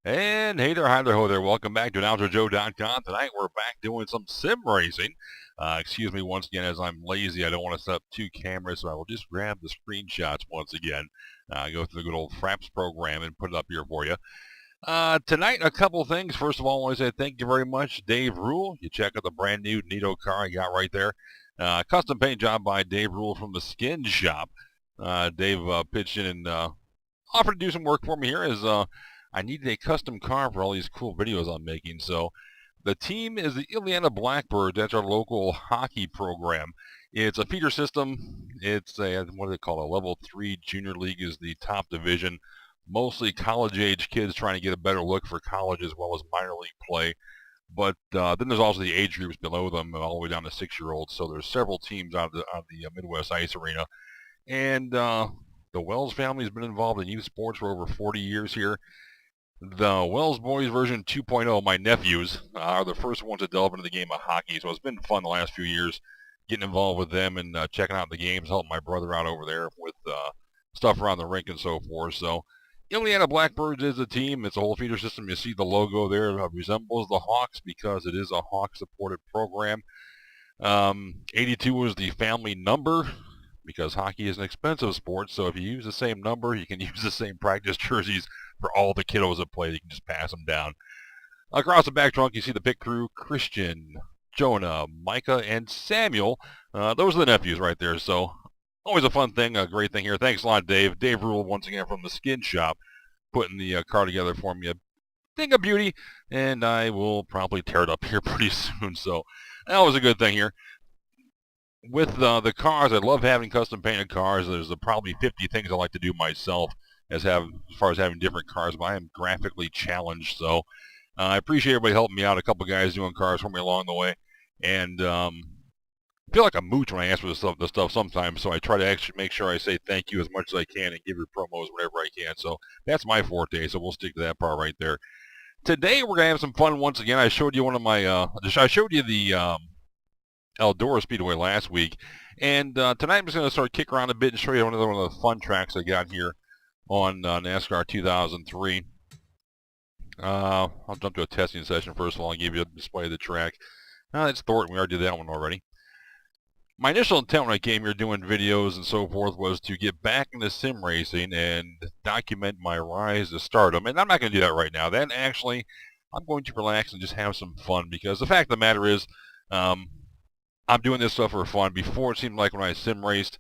And hey there, hi there, ho there. Welcome back to AnnouncerJoe.com. Tonight we're back doing some sim racing. Excuse me once again as I'm lazy. I don't want to set up two cameras, so I will just grab the screenshots once again. Go through the good old Fraps program and put it up here for you. Tonight, a couple things. First of all, I want to say thank you very much, Dave Rule. You check out the brand new Neato car I got right there. Custom paint job by Dave Rule from the Skin Shop. Dave pitched in and offered to do some work for me here as I needed a custom car for all these cool videos I'm making. So the team is the Indiana Blackbirds. That's our local hockey program. It's a feeder system. It's a, what do they call it? A level 3 junior league is the top division. Mostly college-age kids trying to get a better look for college as well as minor league play. But then there's also the age groups below them, all the way down to 6-year-olds. So there's several teams out of the Midwest Ice Arena. And the Wells family has been involved in youth sports for over 40 years here. The Wells Boys version 2.0, my nephews, are the first ones to delve into the game of hockey. So it's been fun the last few years getting involved with them and checking out the games, helping my brother out over there with stuff around the rink and so forth. So Indiana Blackbirds is the team. It's a whole feeder system. You see the logo there. It resembles the Hawks because it is a Hawk-supported program. 82 is the family number because hockey is an expensive sport. So if you use the same number, you can use the same practice jerseys for all the kiddos that play. You can just pass them down. Across the back trunk, you see the pit crew, Christian, Jonah, Micah, and Samuel. Those are the nephews right there. So always a fun thing, a great thing here. Thanks a lot, Dave. Dave Rule, once again, from the Skin Shop, putting the car together for me. A thing of beauty, and I will probably tear it up here pretty soon. So that was a good thing here. With the cars, I love having custom painted cars. There's probably 50 things I like to do myself as far as having different cars, but I am graphically challenged. So I appreciate everybody helping me out. A couple guys doing cars for me along the way. And feel like a mooch when I ask for the stuff sometimes, so I try to actually make sure I say thank you as much as I can and give your promos whenever I can. So that's my forte, so we'll stick to that part right there. Today we're going to have some fun once again. I showed you one of my, I showed you the Eldora Speedway last week, and tonight I'm just going to start kick around a bit and show you one of the fun tracks I got here on NASCAR 2003. I'll jump to a testing session first of all and give you a display of the track. It's Thornton. We already did that one already. My initial intent when I came here doing videos and so forth was to get back into sim racing and document my rise to stardom. And I'm not going to do that right now. Then actually, I'm going to relax and just have some fun because the fact of the matter is, I'm doing this stuff for fun. Before, it seemed like when I sim raced,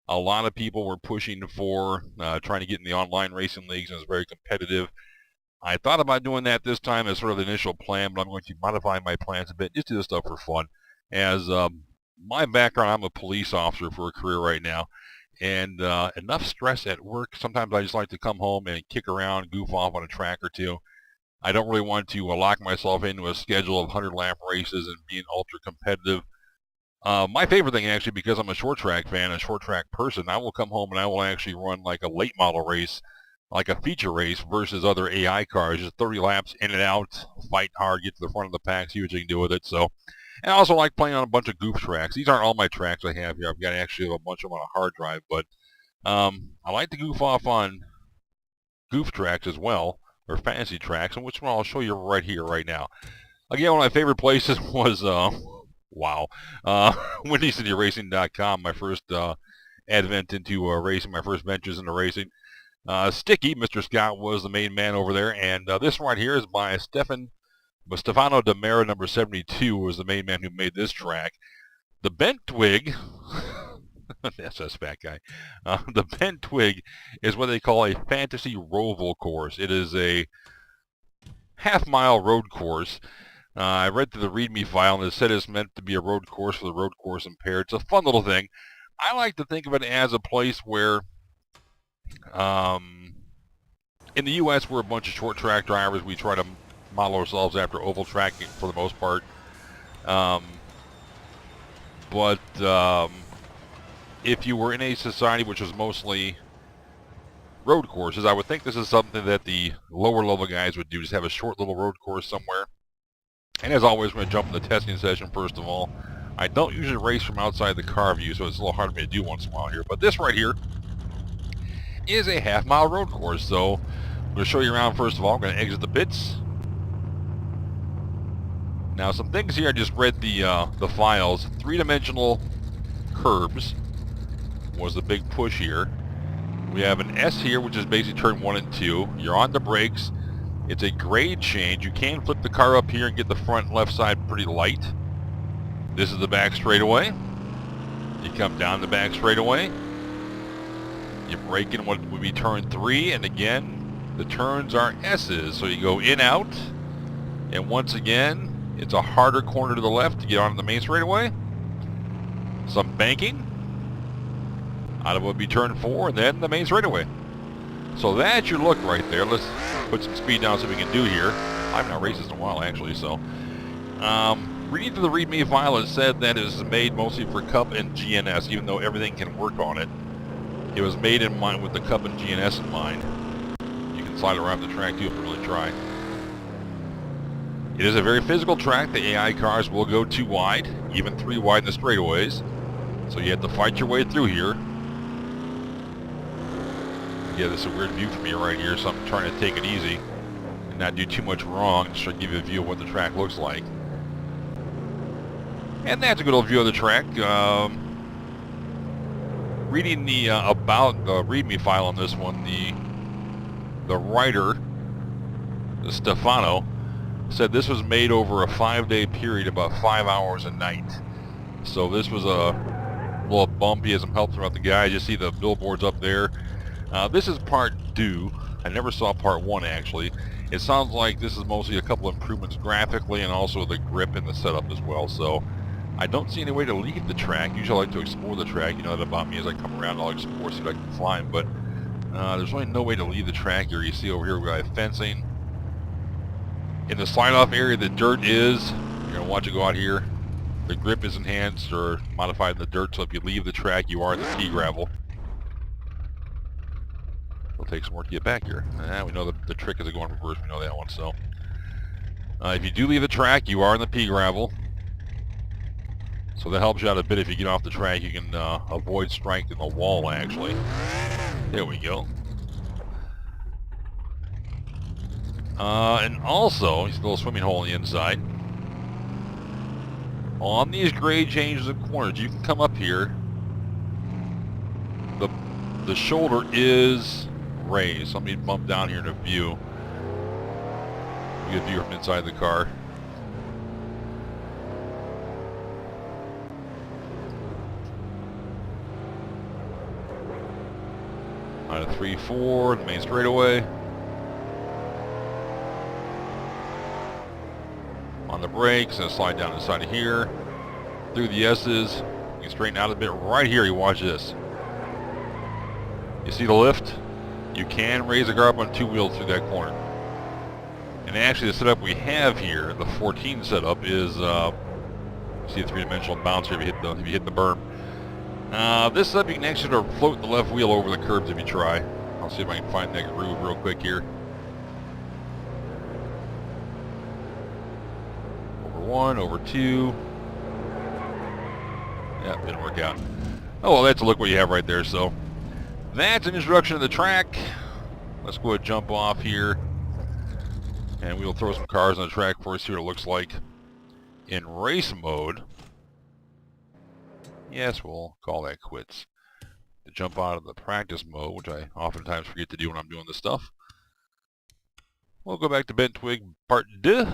a lot of people were pushing for trying to get in the online racing leagues, and it was very competitive. I thought about doing that this time as sort of the initial plan, but I'm going to modify my plans a bit, just do this stuff for fun. As my background, I'm a police officer for a career right now, and enough stress at work. Sometimes I just like to come home and kick around, goof off on a track or two. I don't really want to lock myself into a schedule of 100-lap races and being ultra competitive. My favorite thing, actually, because I'm a short track fan, a short track person, I will come home and I will actually run like a late model race, like a feature race versus other AI cars, just 30 laps in and out, fight hard, get to the front of the pack, see what you can do with it. So, and I also like playing on a bunch of goof tracks. These aren't all my tracks I have here. I've got actually a bunch of them on a hard drive, but I like to goof off on goof tracks as well, or fantasy tracks, and which one I'll show you right here, right now. Again, one of my favorite places was, WindyCityRacing.com, my first advent into racing, my first ventures into racing. Sticky, Mr. Scott, was the main man over there, and this one right here is by Stefano Demera, number 72, was the main man who made this track. The bent twig, that's a fat guy, the bent twig is what they call a fantasy roval course. It is a half-mile road course. I read through the README file, and it said it's meant to be a road course for the road course impaired. It's a fun little thing. I like to think of it as a place where, in the U.S., we're a bunch of short track drivers. We try to model ourselves after oval track for the most part. But if you were in a society which was mostly road courses, I would think this is something that the lower level guys would do, just have a short little road course somewhere. And as always, we're going to jump in the testing session first of all. I don't usually race from outside the car view, so it's a little hard for me to do once in a while here. But this right here is a half-mile road course. So I'm going to show you around first of all. I'm going to exit the pits. Now some things here, I just read the files. 3-dimensional curbs was the big push here. We have an S here, which is basically turn 1 and 2. You're on the brakes. It's a grade change. You can flip the car up here and get the front left side pretty light. This is the back straightaway. You come down the back straightaway. You brake in what would be turn 3, and again, the turns are S's. So you go in, out, and once again, it's a harder corner to the left to get onto the main straightaway. Some banking. Out of what would be turn 4, and then the main straightaway. So that's your look right there. Let's put some speed down so we can do here. I've not raced this in a while actually, so. Reading through the README file, it said that it was made mostly for Cup and GNS, even though everything can work on it. It was made in mind with the Cup and GNS in mind. You can slide around the track too if you really try. It is a very physical track. The AI cars will go 2 wide, even 3 wide in the straightaways. So you have to fight your way through here. Yeah, this is a weird view for me right here, so I'm trying to take it easy and not do too much wrong, just to give you a view of what the track looks like. And that's a good old view of the track. Reading the about the README file on this one, the writer, Stefano, said this was made over a 5-day period, about 5 hours a night. So this was a little bumpy, as I'm helping out the guys. You see the billboards up there. This is part 2. I never saw part 1 actually. It sounds like this is mostly a couple improvements graphically and also the grip and the setup as well. So I don't see any way to leave the track. Usually I like to explore the track. You know that about me. As I come around, I'll explore, see if I can find. But there's really no way to leave the track here. You see over here we got fencing. In the slide-off area, the dirt is. You're going to watch it go out here. The grip is enhanced or modified in the dirt, so if you leave the track, you are in the pea gravel. It'll take some work to get back here. We know the trick is going reverse. We know that one. So if you do leave the track, you are in the pea gravel. So that helps you out a bit. If you get off the track, you can avoid striking the wall, actually. There we go. And also, there's a little swimming hole on the inside. On these grade changes and corners, you can come up here. The shoulder is raised. So let me bump down here in a view. You get a view from inside the car. On a 3-4, the main straightaway. On the brakes, and slide down inside of here. Through the S's. You can straighten out a bit right here. You watch this. You see the lift? You can raise the car up on 2 wheels through that corner. And actually the setup we have here, the 14 setup, is see the 3-dimensional bounce here if you hit the berm. This setup you can actually sort of float the left wheel over the curbs if you try. I'll see if I can find that groove real quick here. Over 1, over 2. Yeah, didn't work out. Oh well, that's a look what you have right there. So that's an introduction to the track. Let's go ahead and jump off here. And we'll throw some cars on the track for us, see what it looks like in race mode. Yes, we'll call that quits. To jump out of the practice mode, which I oftentimes forget to do when I'm doing this stuff. We'll go back to Bent Twig Part 2.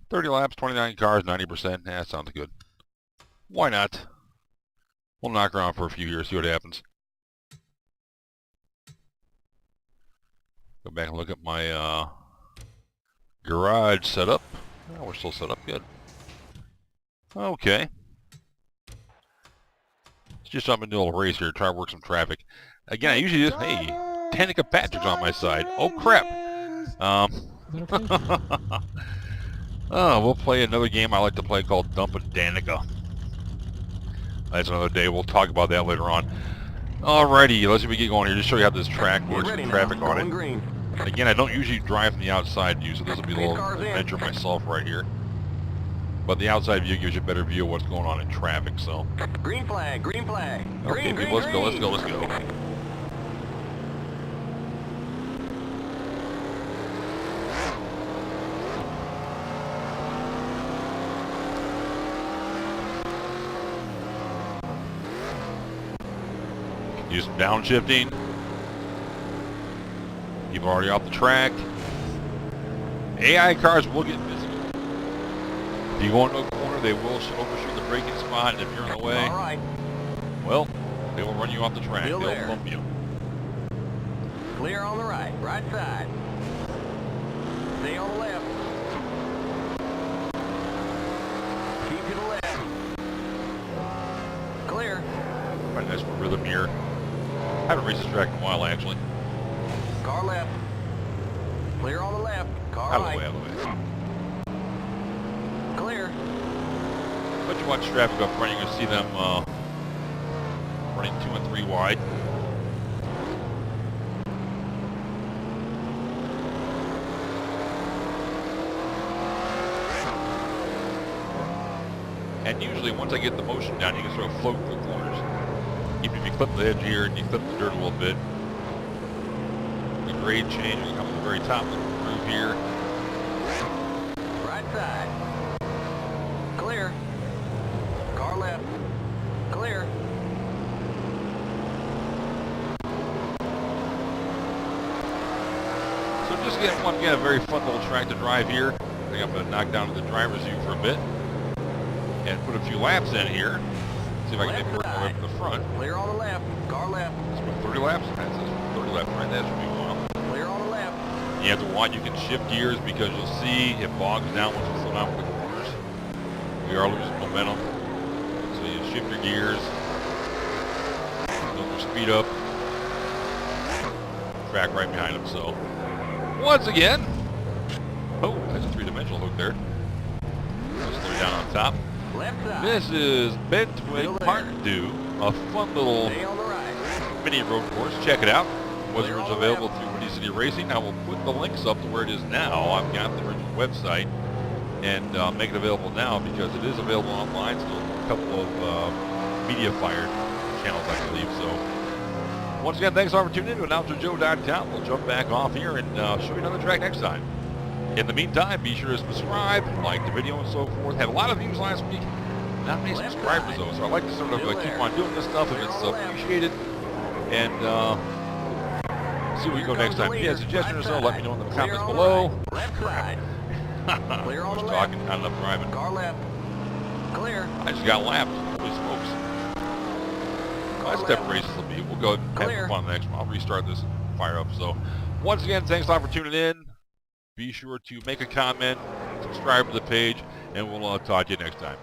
30 laps, 29 cars, 90%. That sounds good. Why not? We'll knock around for a few years, see what happens. Go back and look at my garage setup. Oh, we're still set up good. Okay. Let's just jump into a little race here, try to work some traffic. Again, I usually just, hey, Danica Patrick's on my side. Oh, crap. Oh, we'll play another game I like to play called Dumpin' Danica. That's another day. We'll talk about that later on. Alrighty, let's see if we get going here. Just show you how this track works with traffic on it. Green. Again, I don't usually drive from the outside view, so this will be a little adventure myself right here. But the outside view gives you a better view of what's going on in traffic, so. Green flag, green flag. Okay, people, let's go. do some downshifting. People are already off the track. AI cars will get visible. If you go into a corner, they will overshoot the braking spot, and if you're in the way, All right. well, they will run you off the track. Still They'll there. bump you. Clear on the right side. Stay on the left. Keep to the left. Clear. Quite nice for rhythm here. I haven't raced this track in a while, actually. Car left. Clear on the left. Car Out of the right. way, out of the way. Clear. But you watch traffic up front, you're going to see them running 2 and 3 wide. And usually, once I get the motion down, you can sort of float through corners. Even if you clip the edge here and you clip the dirt a little bit. The grade change will come to the very top of the groove here. Right side. Clear. Car left. Clear. So just again, a very fun little track to drive here. I think I'm going to knock down to the driver's view for a bit. And put a few laps in here. See if I can get working my way up to the front. Clear on the left. Car left. It's about 30 laps. That's 30 laps right. That should be one. Clear on the left. You have to watch. You can shift gears because you'll see it bogs down once you slow down with the corners. We are losing momentum. So you shift your gears. Don't speed up. Track right behind them. So once again, oh, that's a three-dimensional hook there. I'll slow you down on top. Left side. This is Twig Part 2, a fun little Stay on the right. mini road course. Check it out. Was Clear on originally the available through Windy City Racing. I will put the links up to where it is now. I've got the original website and make it available now because it is available online. Still a couple of media fired channels, I believe. So once again, thanks all for tuning in to AnnouncerJoe.com. We'll jump back off here and show you another track next time. In the meantime, be sure to subscribe, like the video, and so forth. Had a lot of views last week. Not many subscribers, though, so I'd like to sort of keep on doing this stuff if it's appreciated. And see where we go next time. If you have suggestions or so, let me know in the comments below. Left side. Clear on the left. Talking, not enough driving. Car left. Clear. I just got lapped. Holy smokes. That's step races will be. We'll go and have some fun next one. I'll restart this and fire up. So, once again, thanks a lot for tuning in. Be sure to make a comment, subscribe to the page, and we'll talk to you next time.